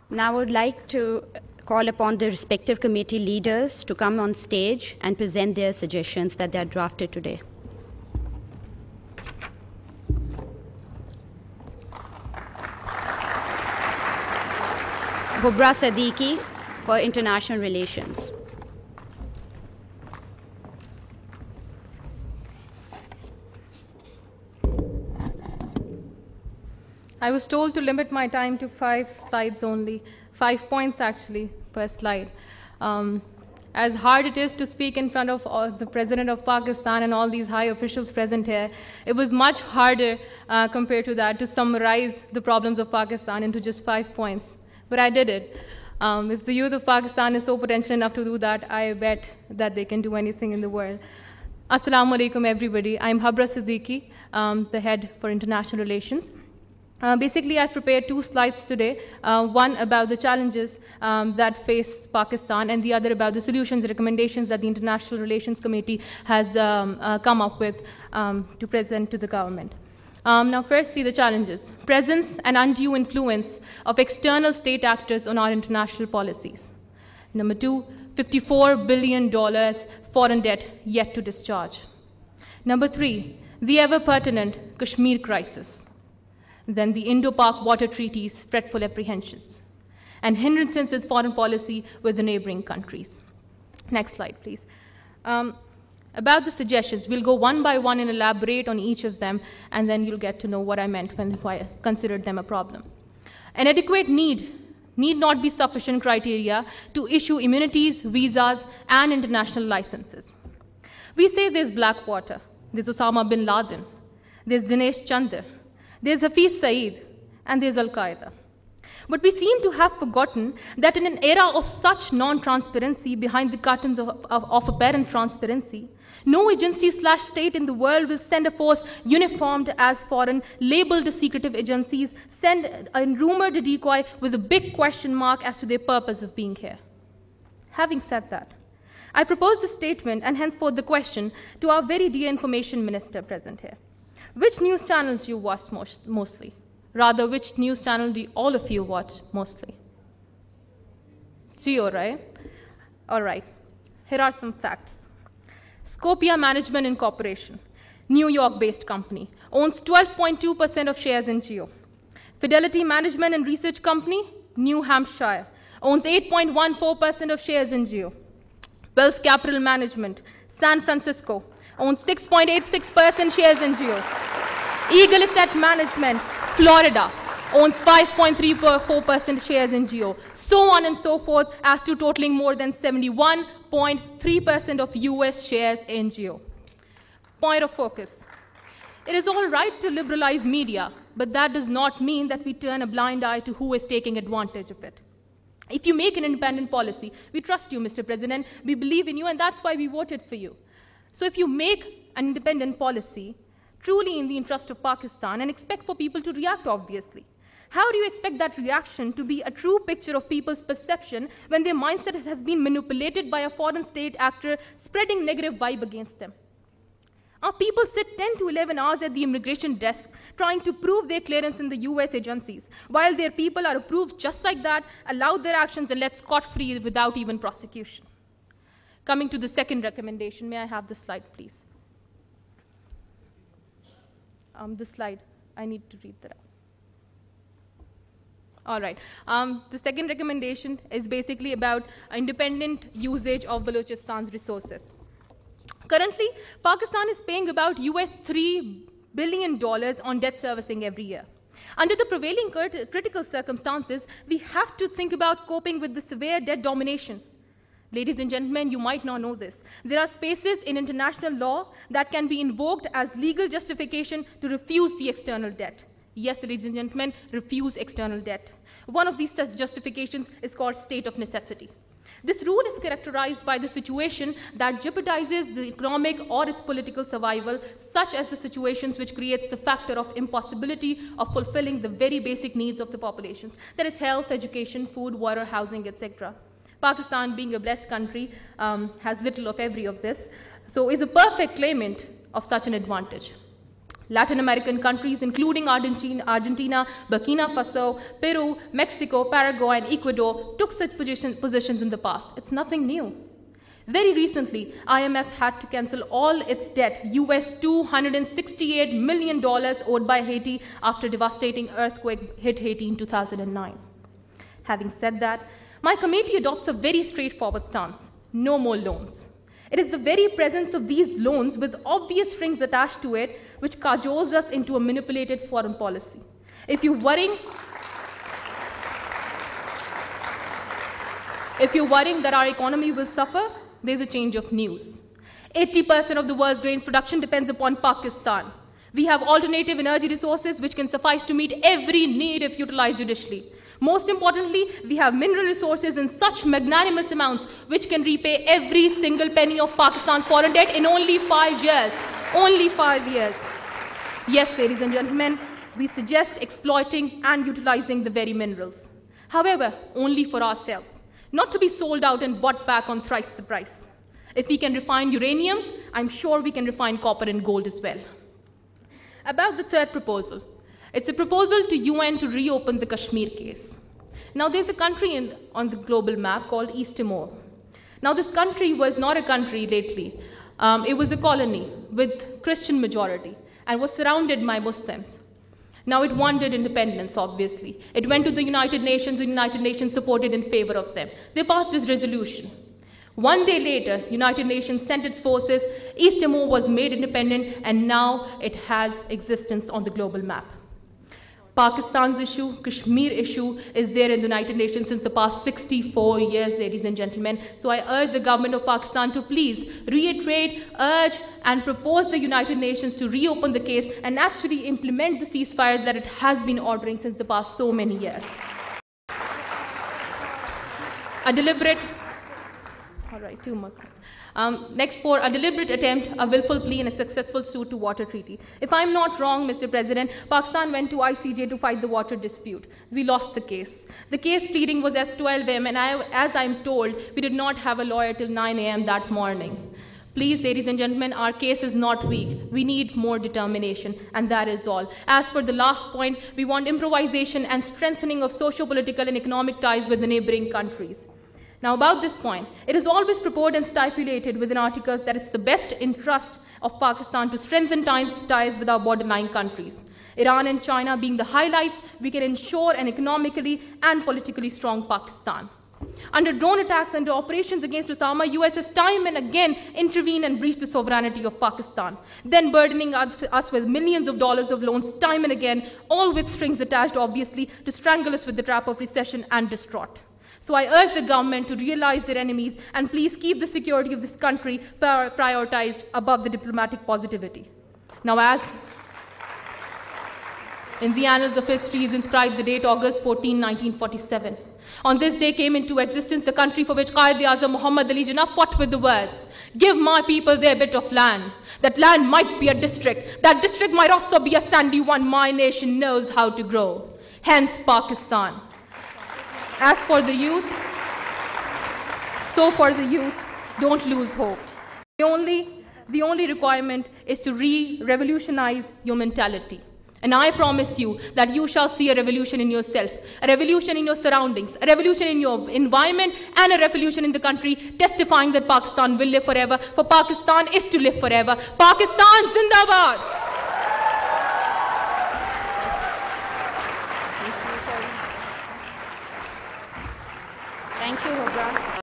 Now I would like to call upon the respective committee leaders to come on stage and present their suggestions that they are drafted today. Hubrah Siddiqui for International Relations. I was told to limit my time to 5 slides only, 5 points actually per slide. As hard it is to speak in front of the President of Pakistan and all these high officials present here, it was much harder compared to that to summarize the problems of Pakistan into just 5 points. But I did it. If the youth of Pakistan is so potential enough to do that, I bet that they can do anything in the world. Assalamu alaikum, everybody. I'm Hubrah Siddiqui, the head for international relations. Basically, I've prepared 2 slides today, one about the challenges that face Pakistan and the other about the solutions and recommendations that the International Relations Committee has come up with to present to the government. Now, firstly, the challenges. Presence and undue influence of external state actors on our international policies. Number 2, $54 billion foreign debt yet to discharge. Number 3, the ever-pertinent Kashmir crisis. Then the Indo-Pak water treaties, fretful apprehensions, and hindrances in foreign policy with the neighboring countries. Next slide, please. About the suggestions, we'll go one by one and elaborate on each of them, and then you'll get to know what I meant when I considered them a problem. An adequate need not be sufficient criteria to issue immunities, visas, and international licenses. We say there's Blackwater, there's Osama bin Laden, there's Dinesh Chandra, there's Hafiz Saeed, and there's Al-Qaeda. But we seem to have forgotten that in an era of such non-transparency behind the curtains of apparent transparency, no agency/state in the world will send a force uniformed as foreign, labeled as secretive agencies, send a rumored decoy with a big question mark as to their purpose of being here. Having said that, I propose the statement and henceforth the question to our very dear information minister present here. Which news channels do you watch mostly? Rather, which news channel do all of you watch mostly? Geo, right? All right. Here are some facts. Scopia Management Incorporation, New York-based company, owns 12.2% of shares in Geo. Fidelity Management and Research Company, New Hampshire, owns 8.14% of shares in Geo. Wells Capital Management, San Francisco, owns 6.86% shares in Geo. Eagle Asset Management, Florida, owns 5.34% shares in Geo. So on and so forth, as to totaling more than 71.3% of US shares in Geo. Point of focus. It is all right to liberalize media, but that does not mean that we turn a blind eye to who is taking advantage of it. If you make an independent policy, we trust you, Mr. President, we believe in you, and that's why we voted for you. So if you make an independent policy, truly in the interest of Pakistan, and expect for people to react, obviously, how do you expect that reaction to be a true picture of people's perception when their mindset has been manipulated by a foreign state actor spreading negative vibe against them? Our people sit 10 to 11 hours at the immigration desk trying to prove their clearance in the US agencies, while their people are approved just like that, allowed their actions, and left scot-free without even prosecution. Coming to the second recommendation, may I have the slide, please? The slide, I need to read that out. All right, the second recommendation is basically about independent usage of Balochistan's resources. Currently, Pakistan is paying about US $3 billion on debt servicing every year. Under the prevailing critical circumstances, we have to think about coping with the severe debt domination. Ladies and gentlemen, you might not know this. There are spaces in international law that can be invoked as legal justification to refuse the external debt. Yes, ladies and gentlemen, refuse external debt. One of these justifications is called state of necessity. This rule is characterized by the situation that jeopardizes the economic or its political survival, such as the situations which creates the factor of impossibility of fulfilling the very basic needs of the populations. That is health, education, food, water, housing, etc. Pakistan, being a blessed country, has little of every of this, so is a perfect claimant of such an advantage. Latin American countries, including Argentina, Burkina Faso, Peru, Mexico, Paraguay, and Ecuador, took such positions in the past. It's nothing new. Very recently, IMF had to cancel all its debt, US $268 million owed by Haiti after a devastating earthquake hit Haiti in 2009. Having said that, my committee adopts a very straightforward stance: no more loans. It is the very presence of these loans with obvious strings attached to it which cajoles us into a manipulated foreign policy. If you're worrying that our economy will suffer, there's a change of news. 80% of the world's grains production depends upon Pakistan. We have alternative energy resources which can suffice to meet every need if utilized judiciously. Most importantly, we have mineral resources in such magnanimous amounts which can repay every single penny of Pakistan's foreign debt in only 5 years. Only 5 years. Yes, ladies and gentlemen, we suggest exploiting and utilizing the very minerals. However, only for ourselves, not to be sold out and bought back on thrice the price. If we can refine uranium, I'm sure we can refine copper and gold as well. About the third proposal. It's a proposal to UN to reopen the Kashmir case. Now, there's a country on the global map called East Timor. Now, this country was not a country lately. It was a colony with Christian majority and was surrounded by Muslims. Now, it wanted independence, obviously. It went to the United Nations. The United Nations supported in favor of them. They passed this resolution. One day later, United Nations sent its forces. East Timor was made independent, and now it has existence on the global map. Pakistan's issue, Kashmir issue, is there in the United Nations since the past 64 years, ladies and gentlemen. So I urge the government of Pakistan to please reiterate, urge, and propose the United Nations to reopen the case and actually implement the ceasefire that it has been ordering since the past so many years. A deliberate, all right, 2 more minutes. Next, for a deliberate attempt, a willful plea, and a successful suit to water treaty. If I'm not wrong, Mr. President, Pakistan went to ICJ to fight the water dispute. We lost the case. The case pleading was as 12 a.m., and as I'm told, we did not have a lawyer till 9 a.m. that morning. Please, ladies and gentlemen, our case is not weak. We need more determination, and that is all. As for the last point, we want improvisation and strengthening of socio-political and economic ties with the neighboring countries. Now, about this point, it is always proposed and stipulated within articles that it's the best interest of Pakistan to strengthen ties with our borderline countries. Iran and China being the highlights, we can ensure an economically and politically strong Pakistan. Under drone attacks and operations against Osama, US has time and again intervened and breached the sovereignty of Pakistan, then burdening us with millions of dollars of loans time and again, all with strings attached, obviously, to strangle us with the trap of recession and distraught. So I urge the government to realize their enemies and please keep the security of this country prioritized above the diplomatic positivity. Now, as in the annals of history is inscribed the date August 14, 1947. On this day came into existence the country for which Qaid-e-Azam Muhammad Ali Jinnah fought with the words, "Give my people their bit of land. That land might be a district. That district might also be a sandy one. My nation knows how to grow." Hence Pakistan. As for the youth, so for the youth, don't lose hope. The only requirement is to revolutionize your mentality. And I promise you that you shall see a revolution in yourself, a revolution in your surroundings, a revolution in your environment, and a revolution in the country, testifying that Pakistan will live forever, for Pakistan is to live forever. Pakistan Zindabad! Thank you, Hubrah.